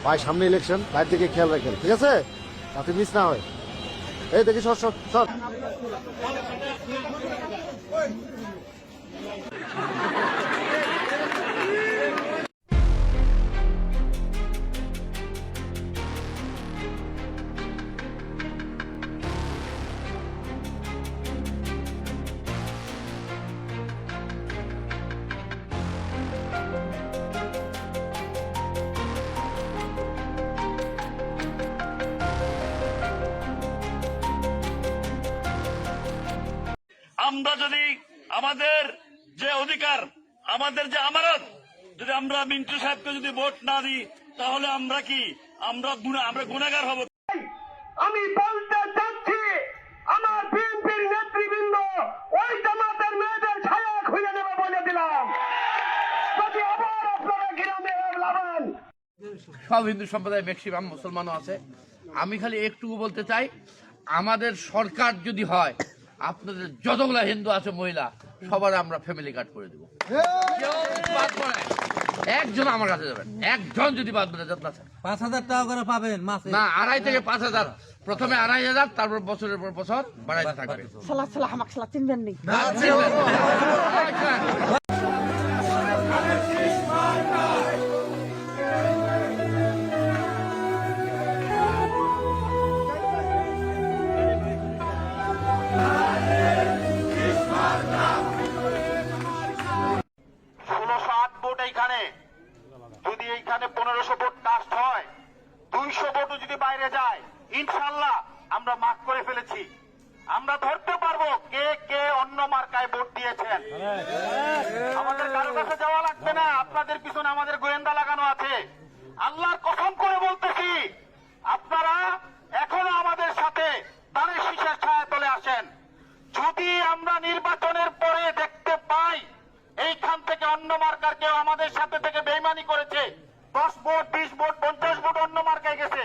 ভাই সামনে ইলেকশন, ভাইয়ের দিকে খেয়াল রাখেন, ঠিক আছে, যাতে মিস না হয়। এই দেখি সর সর সর। আমরা যদি আমাদের যে অধিকার, আমাদের যে আমানত, যদি আমরা মিন্টু সাহেবকে যদি ভোট না দিই, তাহলে আমরা কি আমরা গুনাহগার হব? আমি বলতে চাচ্ছি, আমার বিএনপির নেতৃবৃন্দ ওই জামাতের মেয়েদের ছায়া খুঁজে নেবে বলে দিলাম। যদি আবার আপনারা গ্রামে লাগান, সব হিন্দু সম্প্রদায় ম্যাক্সিমাম মুসলমানও আছে। আমি খালি একটুকু বলতে চাই, আমাদের সরকার যদি হয়, আপনাদের যতগুলা হিন্দু আছে মহিলা সবার আমরা ফ্যামিলি কার্ড করে দেবো। একজন আমার কাছে যাবেন, একজন যদি বাদ বেড়ে যান 5,000 টাকা করে পাবেন মাসে। না, 2,500 থেকে 5,000, প্রথমে 2,500, তারপর বছরের পর বছর বাড়াইতে থাকবে। চিনবেন নি যদি এইখানে 1500 ভোট কাস্ট হয়, 200 ভোটও যদি বাইরে যায়, ইনশাল্লাহ আমরা মার্ক করে ফেলেছি। আমরা ধরতে পারবো কে কে অন্য মার্কায় ভোট দিয়েছেন। আমাদের কারো কাছে যাওয়া লাগবে না, আপনাদের পিছনে আমাদের গোয়েন্দা লাগানো আছে। আল্লাহর কসম করে বলতেছি, আপনারা এখনো আমাদের সাথে তারের শীষের ছায়া তলে আসেন। যদি আমরা নির্বাচনের পরে দেখতে পাই এইখান থেকে অন্য মার্কার কেউ আমাদের সাথে থেকে বেইমানি করেছে, 10 ভোট 20 ভোট 50 ভোট অন্য মার্কায় গেছে,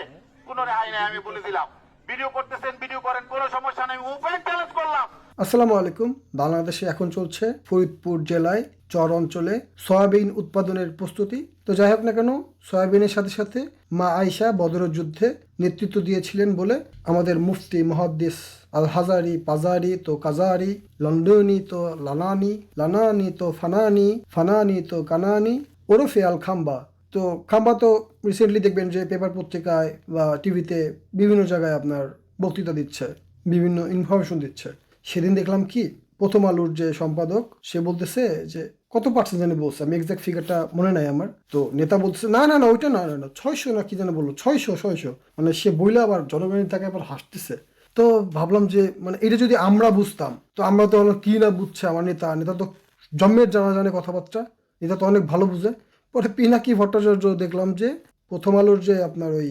কোন রেহাই নাই। আমি বলে দিলাম, ভিডিও করতেছেন ভিডিও করেন, কোনো সমস্যা নেই। ওপেন চ্যালেঞ্জ করলাম। আসসালামু আলাইকুম। বাংলাদেশে এখন চলছে ফরিদপুর জেলায় চর অঞ্চলে সয়াবিন উৎপাদনের প্রস্তুতি। তো যাই হোক না কেন, সয়াবিনের সাথে সাথে মা আয়েশা বদরের যুদ্ধে নেতৃত্ব দিয়েছিলেন বলে আমাদের মুফতি মুহাদ্দিস আল হাজারি, পাজারি তো কাজারি, লন্ডনি তো লানানি, লানানি তো ফানানি, ফানানি তো কানানি, ওরফে আল খাম্বা। তো খাম্বা তো রিসেন্টলি দেখবেন যে পেপার পত্রিকায় বা টিভিতে বিভিন্ন জায়গায় আপনার বক্তৃতা দিচ্ছে, বিভিন্ন ইনফরমেশন দিচ্ছে। সেদিন দেখলাম কি, প্রথম আলোর যে সম্পাদক সে বলতেছে যে কত পার্সেন্ট জানি বলছে, আমি এক্সাক্ট ফিগারটা মনে নাই আমার। তো নেতা বলতেছে না না না ওইটা না, না 600 না কি যেন বললো, 600 মানে সে বইলে আবার জনগণের তাকে আবার হাসতেছে। তো ভাবলাম যে মানে এটা যদি আমরা বুঝতাম, তো আমরা তো কি না বুঝছে আমার নেতা, নেতা তো জন্মের জানা জানে কথাবার্তা, নেতা তো অনেক ভালো বুঝে। পরে পিনাকি ভট্টাচার্য দেখলাম যে প্রথম আলোর যে আপনার ওই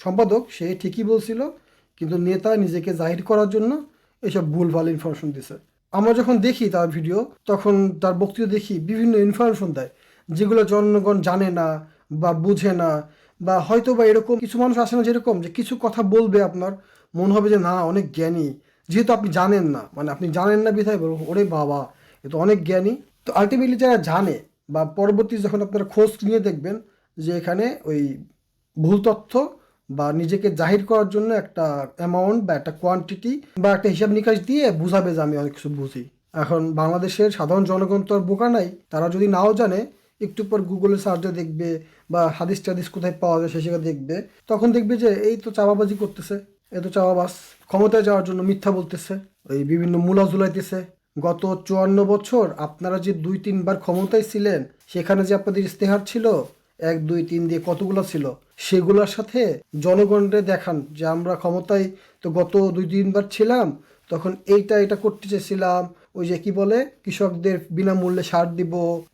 সম্পাদক, সে ঠিকই বলছিল, কিন্তু নেতা নিজেকে জাহির করার জন্য এইসব ভুলভাল ইনফরমেশন দিছে। আমরা যখন দেখি তার ভিডিও, তখন তার বক্তৃতা দেখি বিভিন্ন ইনফরমেশন দেয় যেগুলো জনগণ জানে না বা বুঝে না, বা হয়তো বা এরকম কিছু মানুষ আসে না যেরকম যে কিছু কথা বলবে আপনার মনে হবে যে না অনেক জ্ঞানী, যেহেতু আপনি জানেন না, মানে আপনি জানেন না বিধায় বলবো ওরে বাবা এ তো অনেক জ্ঞানী। তো আলটিমেটলি যারা জানে বা পরবর্তী যখন আপনারা খোঁজ নিয়ে দেখবেন যে এখানে ওই ভুল তথ্য বা নিজেকে জাহির করার জন্য একটা অ্যামাউন্ট বা একটা কোয়ান্টিটি বা একটা হিসাব নিকাশ দিয়ে বুঝাবে যে আমি অনেক কিছু বুঝি। এখন বাংলাদেশের সাধারণ জনগণ তো আর বোকা নাই, তারা যদি নাও জানে একটু পর গুগলে সার্চে দেখবে বা হাদিস টাদিস কোথায় পাওয়া যায় সেটা দেখবে, তখন দেখবে যে এই তো চাপাবাজি করতেছে, এ তো চাপাবাজ, ক্ষমতায় যাওয়ার জন্য মিথ্যা বলতেছে, ওই বিভিন্ন মূলা ঝুলাইতেছে। গত 54 বছর আপনারা যে 2-3 বার ক্ষমতায় ছিলেন, সেখানে যে আপনাদের ইস্তেহার ছিল 1, 2, 3 দিয়ে কতগুলো ছিল, সেগুলোর সাথে জনগণকে দেখান যে আমরা ক্ষমতায় তো গত 2-3 বার ছিলাম, তখন এটা করতে চেয়েছিলাম, ওই যে কি বলে কৃষকদের বিনামূল্যে সার দিব,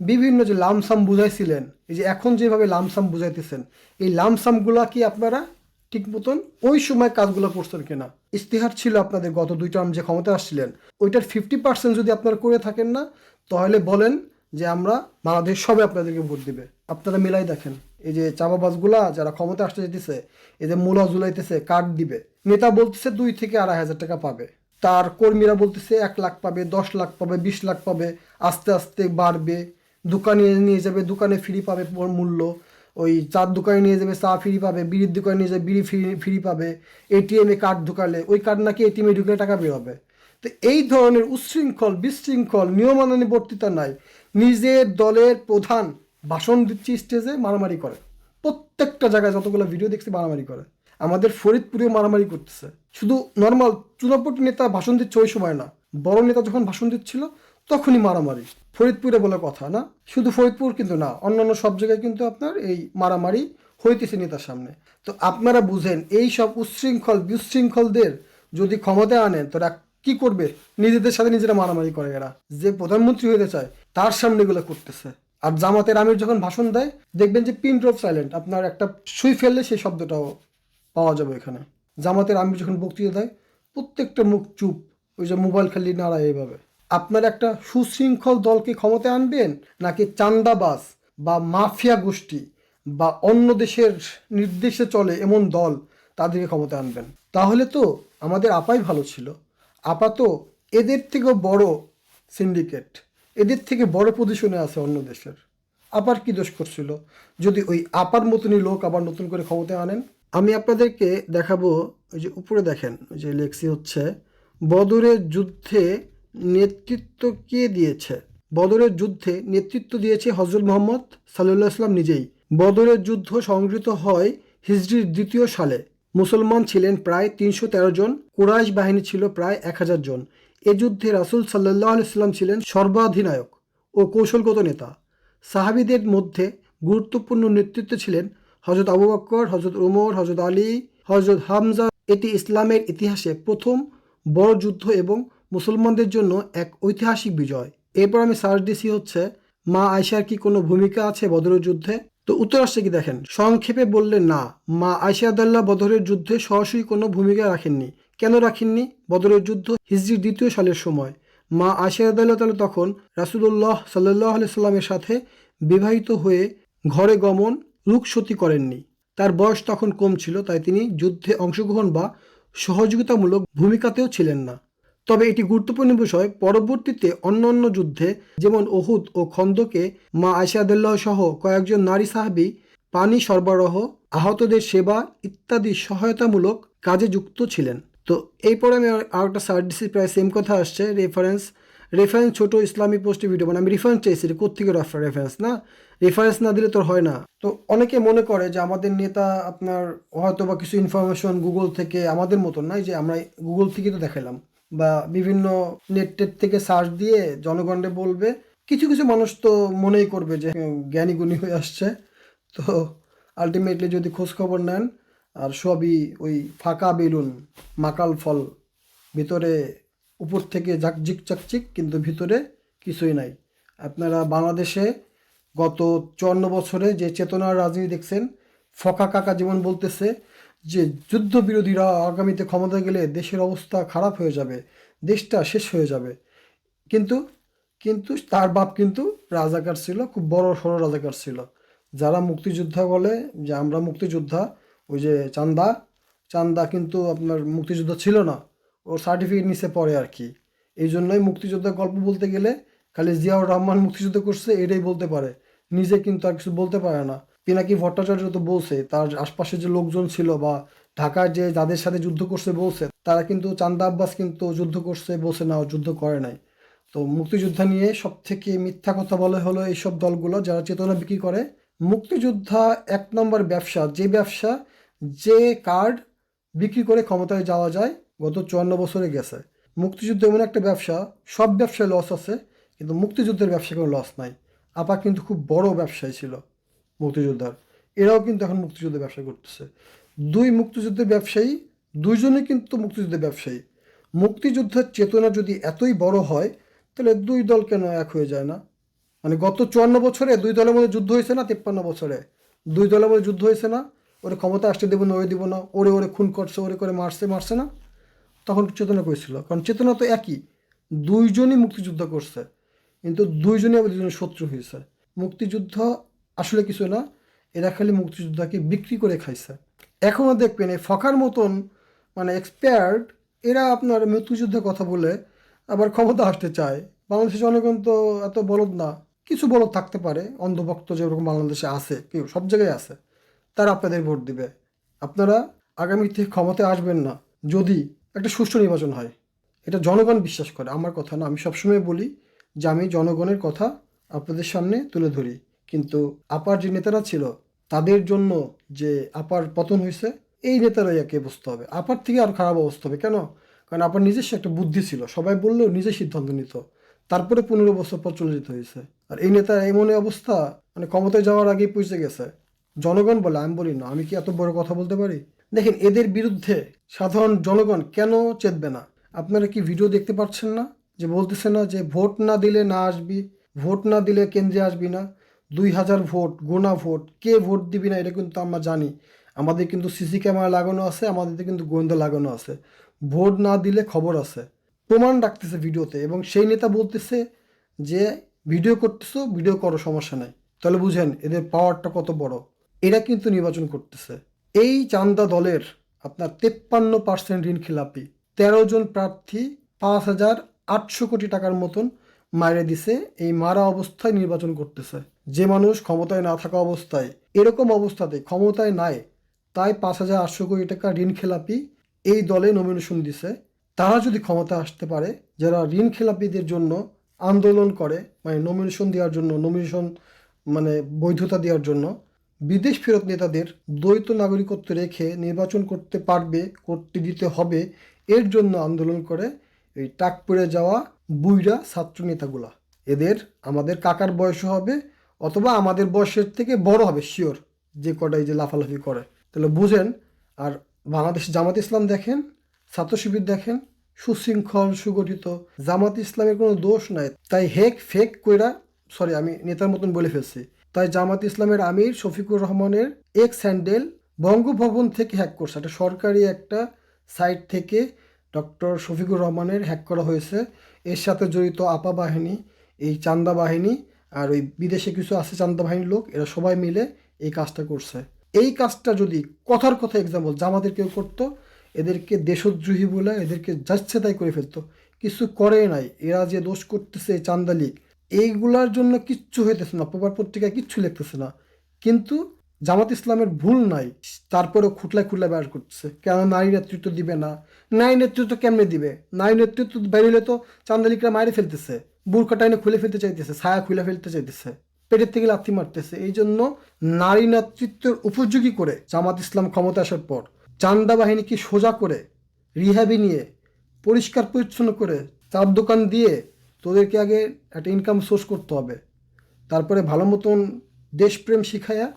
বিভিন্ন যে লামসাম বুঝাইছিলেন, এই যে এখন যেভাবে লামসাম বুঝাইতেছেন, এই লামসামগুলা কি আপনারা ঠিক মতন ওই সময় কাজগুলো করছেন কিনা? ইস্তেহার ছিল আপনাদের গত 2 টার্ম যে ক্ষমতা আসছিলেন, ওইটার 50% যদি আপনারা করে থাকেন না, তাহলে বলেন যে আমরা বাংলাদেশ সবে আপনাদেরকে ভোট দিবে। আপনারা মিলাই দেখেন, এই যে চাপাবাজগুলা যারা ক্ষমতা আসতে যেতেছে, এই যে মূলা ঝুলাইতেছে, কার্ড দিবে, নেতা বলতেছে 2 থেকে 2,500 টাকা পাবে, তার কর্মীরা বলতেছে 1 লাখ পাবে, 10 লাখ পাবে, 20 লাখ পাবে, আস্তে আস্তে বাড়বে, দোকানে নিয়ে যাবে, দোকানে ফ্রি পাবে মূল্য, ওই চার দোকানে নিয়ে যাবে চা ফ্রি পাবে, বিড়ির দোকানে নিয়ে যাবে বিড়ি ফ্রি পাবে, এটিএমে কার্ড ঢুকালে ওই কার্ড নাকি এটিএমে ঢুকলে টাকা বেরোবে। তো এই ধরনের উচ্ছৃঙ্খল বিশৃঙ্খল নিয়মানুবর্তিতা নাই। নিজের দলের প্রধান ভাষণ দিচ্ছে স্টেজে মারামারি করে, প্রত্যেকটা জায়গায় যতগুলো ভিডিও দেখছি মারামারি করে। আমাদের ফরিদপুরেও মারামারি করতেছে। শুধু নর্মাল চুনাপটি নেতা ভাষণ দিচ্ছে ওই সময় না, বড় নেতা যখন ভাষণ দিচ্ছিল তখনই মারামারি। ফরিদপুরে বলে কথা না, শুধু ফরিদপুর কিন্তু না, অন্যান্য সব জায়গায় কিন্তু আপনার এই মারামারি হইতেছে নেতার সামনে। তো আপনারা বুঝেন এই সব উচ্ছৃঙ্খল বিশৃঙ্খলদের যদি ক্ষমতায় আনেন তোরা কি করবে? নিজেদের সাথে নিজেরা মারামারি করে। এরা যে প্রধানমন্ত্রী হতে চায় তার সামনে এগুলো করতেছে। আর জামাতের আমির যখন ভাষণ দেয় দেখবেন যে পিন ড্রপ সাইলেন্ট, আপনার একটা সুই ফেললে সেই শব্দটাও পাওয়া যাবে এখানে। জামাতের আমির যখন বক্তৃতা দেয় প্রত্যেকটা মুখ চুপ, ওই যে মোবাইল খালি নাড়ায় এইভাবে। আপনার একটা সুশৃঙ্খল দলকে ক্ষমতায় আনবেন নাকি চান্দাবাজ বা মাফিয়া গোষ্ঠী বা অন্য দেশের নির্দেশে চলে এমন দল তাদেরকে ক্ষমতায় আনবেন? তাহলে তো আমাদের আপাই ভালো ছিল। আপা তো এদের থেকেও বড় সিন্ডিকেট, এদের থেকে বড় পজিশনে আছে অন্য দেশের। আপার কি দোষ করছিল যদি ওই আপার মতনই লোক আবার নতুন করে ক্ষমতায় আনেন? আমি আপনাদেরকে দেখাবো, ওই যে উপরে দেখেন ওই যে লেখছি হচ্ছে বদরের যুদ্ধে নেতৃত্ব কে দিয়েছে? বদরের যুদ্ধে নেতৃত্ব দিয়েছে হজরত মুহাম্মদ সাল্লাল্লাহু আলাইহি ওয়াসাল্লাম নিজেই। বদরের যুদ্ধ সংগৃহীত হয় হিজরির 2য় সালে। মুসলমান ছিলেন প্রায় 313 জন, কুরাইশ বাহিনী ছিল প্রায় 1000 জন। এ যুদ্ধে রাসূল সাল্লাল্লাহু আলাইহি ওয়াসাল্লাম ছিলেন সর্বাধিনায়ক ও কৌশলগত নেতা। সাহাবীদের মধ্যে গুরুত্বপূর্ণ নেতৃত্বে ছিলেন হজরত আবু বকর, হজরত ওমর, হজরত আলী, হজরত হামজা। এটি ইসলামের ইতিহাসে প্রথম বড় যুদ্ধ এবং মুসলমানদের জন্য এক ঐতিহাসিক বিজয়। এরপর আমি সার্চ দিছি হচ্ছে মা আয়েশার কি কোনো ভূমিকা আছে বদরের যুদ্ধে? তো উত্তর আসছে কি দেখেন, সংক্ষেপে বললে না, মা আয়েশা রাদিয়াল্লাহু বদরের যুদ্ধে সরাসরি কোনো ভূমিকা রাখেননি। কেন রাখেননি? বদরের যুদ্ধ হিজরির 2য় সালের সময়। মা আয়েশা রাদিয়াল্লাহু তাআলা তখন রাসূলুল্লাহ সাল্লাল্লাহু আলাইহি সাল্লামের সাথে বিবাহিত হয়ে ঘরে গমন রুখসতী করেননি। তার বয়স তখন কম ছিল, তাই তিনি যুদ্ধে অংশগ্রহণ বা সহযোগিতামূলক ভূমিকাতেও ছিলেন না। তবে এটি গুরুত্বপূর্ণ বিষয়, পরবর্তীতে অন্যান্য যুদ্ধে যেমন উহুদ ও খন্দকে মা আয়েশা রাদিয়াল্লাহু সহ কয়েকজন নারী সাহাবী পানি সরবরাহ, আহতদের সেবা ইত্যাদি সহায়তামূলক কাজে যুক্ত ছিলেন। তো এরপরে আমি আর একটা সার্চ দিচ্ছি, প্রায় সেম কথা আসছে। রেফারেন্স ছোট ইসলামী পোস্টে ভিডিও, মানে আমি রেফারেন্স চাইছি, কোত্থেকে রেফারেন্স না, রেফারেন্স না দিলে তোর হয় না। তো অনেকে মনে করে যে আমাদের নেতা আপনার হয়তো বা কিছু ইনফরমেশন গুগল থেকে, আমাদের মতন নয় যে আমরা গুগল থেকে তো দেখালাম বা বিভিন্ন নেট থেকে সার্চ দিয়ে জনগণে বলবে। কিছু কিছু মানুষ তো মনেই করবে যে জ্ঞানী গুণী হয়ে আসছে। তো আলটিমেটলি যদি খোঁজ খবর নেন আর সবই ওই ফাঁকা বেলুন, মাকাল ফল, ভিতরে উপর থেকে ঝাকঝিক চাকচিক কিন্তু ভিতরে কিছুই নাই। আপনারা বাংলাদেশে গত 54 বছরে যে চেতনার রাজনীতি দেখছেন, ফকা কাকা যেমন বলতেছে যে যুদ্ধবিরোধীরা আগামীতে ক্ষমতা গেলে দেশের অবস্থা খারাপ হয়ে যাবে, দেশটা শেষ হয়ে যাবে। কিন্তু কিন্তু তার বাপ কিন্তু রাজাকার ছিল, খুব বড় সড়ো রাজাকার ছিল। যারা মুক্তিযোদ্ধা বলে যে আমরা মুক্তিযোদ্ধা, ওই যে চান্দা কিন্তু আপনার মুক্তিযোদ্ধা ছিল না, ওর সার্টিফিকেট নিচে পড়ে আর কি। এই জন্যই মুক্তিযোদ্ধার গল্প বলতে গেলে খালি জিয়াউর রহমান মুক্তিযুদ্ধ করছে এটাই বলতে পারে, নিজে কিন্তু আর কিছু বলতে পারে না। পিনাকি ভট্টাচার্য তো বলছে, তার আশপাশে যে লোকজন ছিল বা ঢাকায় যে যাদের সাথে যুদ্ধ করছে বলছে, তারা কিন্তু চান্দা আব্বাস কিন্তু যুদ্ধ করছে বলছে না, যুদ্ধ করে নাই। তো মুক্তিযোদ্ধা নিয়ে সব থেকে মিথ্যা কথা বলা হলো এইসব দলগুলো যারা চেতনা বিক্রি করে। মুক্তিযোদ্ধা 1 নম্বর ব্যবসা, যে কার্ড বিক্রি করে ক্ষমতায় যাওয়া যায় গত 54 বছরে গেছে। মুক্তিযুদ্ধ এমন একটা ব্যবসা, সব ব্যবসায় লস আছে কিন্তু মুক্তিযুদ্ধের ব্যবসায় কোনো লস নাই। আপা কিন্তু খুব বড় ব্যবসায়ী ছিল মুক্তিযোদ্ধার, এরাও কিন্তু এখন মুক্তিযুদ্ধের ব্যবসা করতেছে। 2 মুক্তিযুদ্ধের ব্যবসায়ী, দুইজনে কিন্তু মুক্তিযুদ্ধের ব্যবসায়ী। মুক্তিযুদ্ধের চেতনা যদি এতই বড় হয় তাহলে 2 দল কেন এক হয়ে যায় না? মানে গত 54 বছরে 2 দলের মধ্যে যুদ্ধ হয়েছে না, 53 বছরে 2 দলের মধ্যে যুদ্ধ হয়েছে না, ওরে ক্ষমতা আসতে দেবো না, ওরে দিব না, ওরে খুন করছে, ওরে করে মারছে না, তখন চেতনা করেছিল। কারণ চেতনা তো একই, দুইজনই মুক্তিযুদ্ধ করছে কিন্তু দুইজনই আবার দুজনের শত্রু হয়েছে। মুক্তিযুদ্ধ আসলে কিছু না, এরা খালি মুক্তিযোদ্ধাকে বিক্রি করে খাইছে। এখনও দেখবেন এই ফকার মতন মানে এক্সপায়ার্ড, এরা আপনার মুক্তিযুদ্ধের কথা বলে আবার ক্ষমতা আসতে চায়। বাংলাদেশের জনগণ তো এত বলদ না, কিছু বড় থাকতে পারে, অন্ধভক্ত যেরকম বাংলাদেশে আছে, কেউ সব জায়গায় আছে, তারা আপনাদের ভোট দিবে। আপনারা আগামীতে ক্ষমতায় আসবেন না যদি একটা সুষ্ঠু নির্বাচন হয়। এটা জনগণ বিশ্বাস করে, আমার কথা না। আমি সবসময় বলি যে আমি জনগণের কথা আপনাদের সামনে তুলে ধরি। কিন্তু আপার যে নেতারা ছিল তাদের জন্য যে আপার পতন হয়েছে, এই নেতারাই একে বুঝতে হবে। আপার থেকে আর খারাপ অবস্থা হবে কেন? কারণ আপার নিজস্ব একটা বুদ্ধি ছিল, সবাই বললেও নিজে সিদ্ধান্ত নিত, তারপরে 15 বছর পর চলে যেতে হয়েছে। আর এই নেতার এমনই অবস্থা, মানে ক্ষমতায় যাওয়ার আগেই পৌঁছে গেছে। জনগণ বলে, আমি বলি না। আমি কি এত বড় কথা বলতে পারি? দেখেন, এদের বিরুদ্ধে সাধারণ জনগণ কেন চেতবে না? আপনারা কি ভিডিও দেখতে পাচ্ছেন না যে বলতেছে না যে ভোট না দিলে না আসবি, ভোট না দিলে কেন্দ্রে আসবি না, 2000 ভোট গোনা ভোট, কে ভোট দিবি না এটা কিন্তু আমরা জানি। আমাদের কিন্তু সিসি ক্যামেরা লাগানো আছে, আমাদের কিন্তু গোয়েন্দা লাগানো আছে। ভোট না দিলে খবর আছে, প্রমাণ রাখতেছে ভিডিওতে। এবং সেই নেতা বলতেছে যে ভিডিও করতেছো, ভিডিও করো, সমস্যা নাই। তাহলে বুঝেন এদের পাওয়ারটা কত বড়। এরা কিন্তু নির্বাচন করতেছে। এই চান্দা দলের আপনার 53% ঋণ খেলাপি, 13 জন প্রার্থী 5800 কোটি টাকার মতন মাইরে দিছে। এই মারা অবস্থায় নির্বাচন করতেছে। যে মানুষ ক্ষমতায় না থাকা অবস্থায়, এরকম অবস্থাতে ক্ষমতায় নাই, তাই 5800 কোটি টাকা ঋণ খেলাপি এই দলে নমিনেশন দিছে। তারা যদি ক্ষমতা আসতে পারে, যারা ঋণ খেলাপিদের জন্য আন্দোলন করে, মানে নমিনেশন দেওয়ার জন্য, নমিনেশন মানে বৈধতা দেওয়ার জন্য, বিদেশ ফেরত নেতাদের দ্বৈত নাগরিকত্ব রেখে নির্বাচন করতে পারবে, করতে দিতে হবে, এর জন্য আন্দোলন করে এই টাক পড়ে যাওয়া বুইরা ছাত্র নেতাগুলা। এদের আমাদের কাকার বয়সও হবে, অথবা আমাদের বয়সের থেকে বড় হবে শিওর, যে কটাই যে লাফালাফি করে। তাহলে বুঝেন। আর বাংলাদেশ জামাত ইসলাম দেখেন, ছাত্র শিবির দেখেন, সুশৃঙ্খল সুগঠিত। জামাত ইসলামের কোনো দোষ নাই, তাই ফেক কইরা, সরি আমি নেতার মতন বলে ফেলছি, তাই জামাত ইসলামের আমির শফিকুর রহমানের এক্স হ্যান্ডেল বঙ্গভবন থেকে হ্যাক করছে। একটা সরকারি একটা সাইট থেকে ডক্টর শফিকুর রহমানের হ্যাক করা হয়েছে। এর সাথে জড়িত আপা বাহিনী, এই চান্দা বাহিনী, আর ওই বিদেশে কিছু আছে চান্দা বাহিনীর লোক, এরা সবাই মিলে এই কাজটা করছে। এই কাজটা যদি কথার কথা এক্সাম্পল জামাতের কেউ করতো, এদেরকে দেশদ্রোহী বলে এদেরকে যাচ্ছে তাই করে ফেলতো। কিছু করে নাই। এরা যে দোষ করতেছে চান্দা লীগ, এইগুলার জন্য কিচ্ছু হইতেছে না, পেপার পত্রিকায় কিচ্ছু লিখতেছে না। কিন্তু জামাত ইসলামের ভুল নাই, তারপরেও খুটলায় বের করতেছে। কেন নারী নেতৃত্ব দিবে না? নারী নেতৃত্ব কেমনে দিবে? নারী নেতৃত্ব বেরোলে তো চান্দালিকরা মাইরে ফেলতেছে, বুরকা টাইনে খুলে ফেলতে চাইতেছে, ছায়া খুলে ফেলতে চাইতেছে, পেটের থেকে লাথি মারতেছে। এই জন্য নারী নেতৃত্বের উপযোগী করে জামাত ইসলাম ক্ষমতা আসার পর চান্দা বাহিনীকে সোজা করে রিহ্যাবে নিয়ে পরিষ্কার পরিচ্ছন্ন করে চার দোকান দিয়ে তোদেরকে আগে একটা ইনকাম সোর্স করতে হবে, তারপরে ভালো মতন দেশপ্রেম শিখায়া,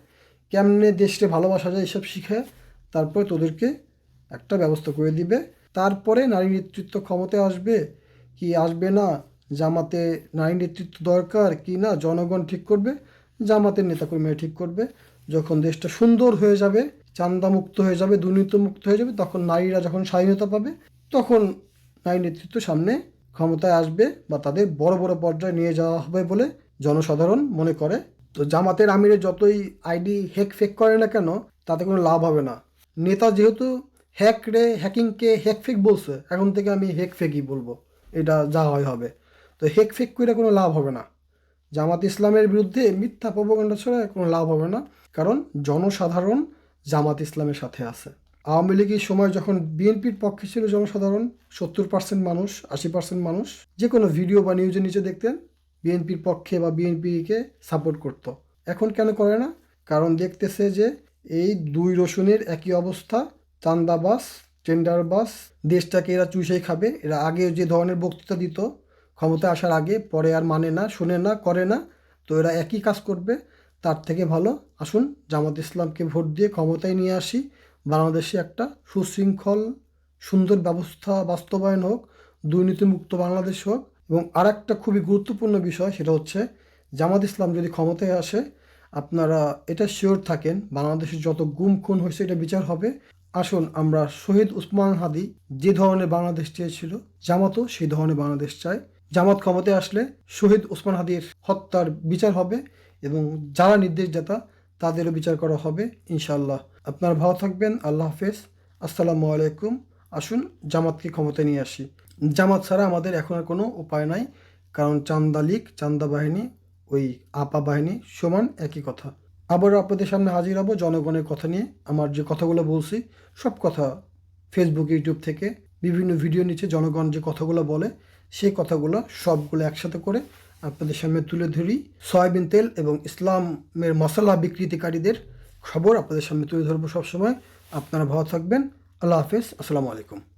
কেমনে দেশকে ভালোবাসা যায় এসব শিখায়, তারপরে তোদেরকে একটা ব্যবস্থা করে দিবে। তারপরে নারী নেতৃত্ব ক্ষমতায় আসবে কি আসবে না, জামাতে নারী নেতৃত্ব দরকার কি না জনগণ ঠিক করবে, জামাতের নেতাকর্মীরা ঠিক করবে। যখন দেশটা সুন্দর হয়ে যাবে, চাঁদামুক্ত হয়ে যাবে, দুর্নীতিমুক্ত হয়ে যাবে, তখন নারীরা যখন স্বাধীনতা পাবে, তখন নারী নেতৃত্ব সামনে ক্ষমতায় আসবে বা তাদের বড় বড় পর্যায়ে নিয়ে যাওয়া হবে বলে জনসাধারণ মনে করে। তো জামাতের আমিরে যতই আইডি ফেক করে না কেন, তাতে কোনো লাভ হবে না। নেতা যেহেতু হ্যাকিংকে ফেক বলছে, এখন থেকে আমি ফেকই বলবো, এটা যা হয় হবে। তো ফেক করে কোনো লাভ হবে না। জামাত ইসলামের বিরুদ্ধে মিথ্যা প্রপাগান্ডা ছাড়া কোনো লাভ হবে না, কারণ জনসাধারণ জামাত ইসলামের সাথে আছে। আওয়ামী লীগের সময় যখন বিএনপির পক্ষে ছিল জনসাধারণ, 70% মানুষ, 80% মানুষ যে কোনো ভিডিও বা নিউজে নিচে দেখতেন বিএনপির পক্ষে বা বিএনপিকে সাপোর্ট করত। এখন কেন করে না? কারণ দেখতেছে যে এই দুই রসুনের একই অবস্থা, চান্দাবাস, টেন্ডারবাস, দেশটাকে এরা চুষেই খাবে। এরা আগে যে ধরনের বক্তৃতা দিত ক্ষমতায় আসার আগে, পরে আর মানে না, শোনে না, করে না। তো এরা একই কাজ করবে। তার থেকে ভালো আসুন জামাত ইসলামকে ভোট দিয়ে ক্ষমতায় নিয়ে আসি, বাংলাদেশে একটা সুশৃঙ্খল সুন্দর ব্যবস্থা বাস্তবায়ন হোক, দুর্নীতিমুক্ত বাংলাদেশ হোক। এবং আর একটা খুবই গুরুত্বপূর্ণ বিষয়, সেটা হচ্ছে জামাত ইসলাম যদি ক্ষমতায় আসে, আপনারা এটা শিওর থাকেন বাংলাদেশে যত গুম খুন হয়েছে এটা বিচার হবে। আসুন আমরা শহীদ ওসমান হাদি যে ধরনের বাংলাদেশ চেয়েছিল, জামাতও সেই ধরনের বাংলাদেশ চায়। জামাত ক্ষমতায় আসলে শহীদ ওসমান হাদির হত্যার বিচার হবে এবং যারা নির্দেশদাতা তাদেরও বিচার করা হবে ইনশাআল্লাহ। আপনারা ভালো থাকবেন। আল্লাহ হাফেজ। আসসালামু আলাইকুম। আসুন জামাতকে ক্ষমতায় নিয়ে আসি। জামাত ছাড়া আমাদের এখন আর কোনো উপায় নাই, কারণ চান্দা লীগ, চান্দা বাহিনী ওই আপা বাহিনী সমান একই কথা। আবারও আপনাদের সামনে হাজির হব জনগণের কথা নিয়ে। আমার যে কথাগুলো বলছি সব কথা ফেসবুক, ইউটিউব থেকে বিভিন্ন ভিডিও নিচে জনগণ যে কথাগুলো বলে সেই কথাগুলো সবগুলো একসাথে করে আপনাদের সামনে তুলে ধরি। সয়াবিন তেল এবং ইসলামের মশলা বিকৃতিকারীদের খবর আপনাদের সামনে তুলে ধরবো সবসময়। আপনারা ভালো থাকবেন। আল্লাহ হাফেজ। আসসালামু আলাইকুম।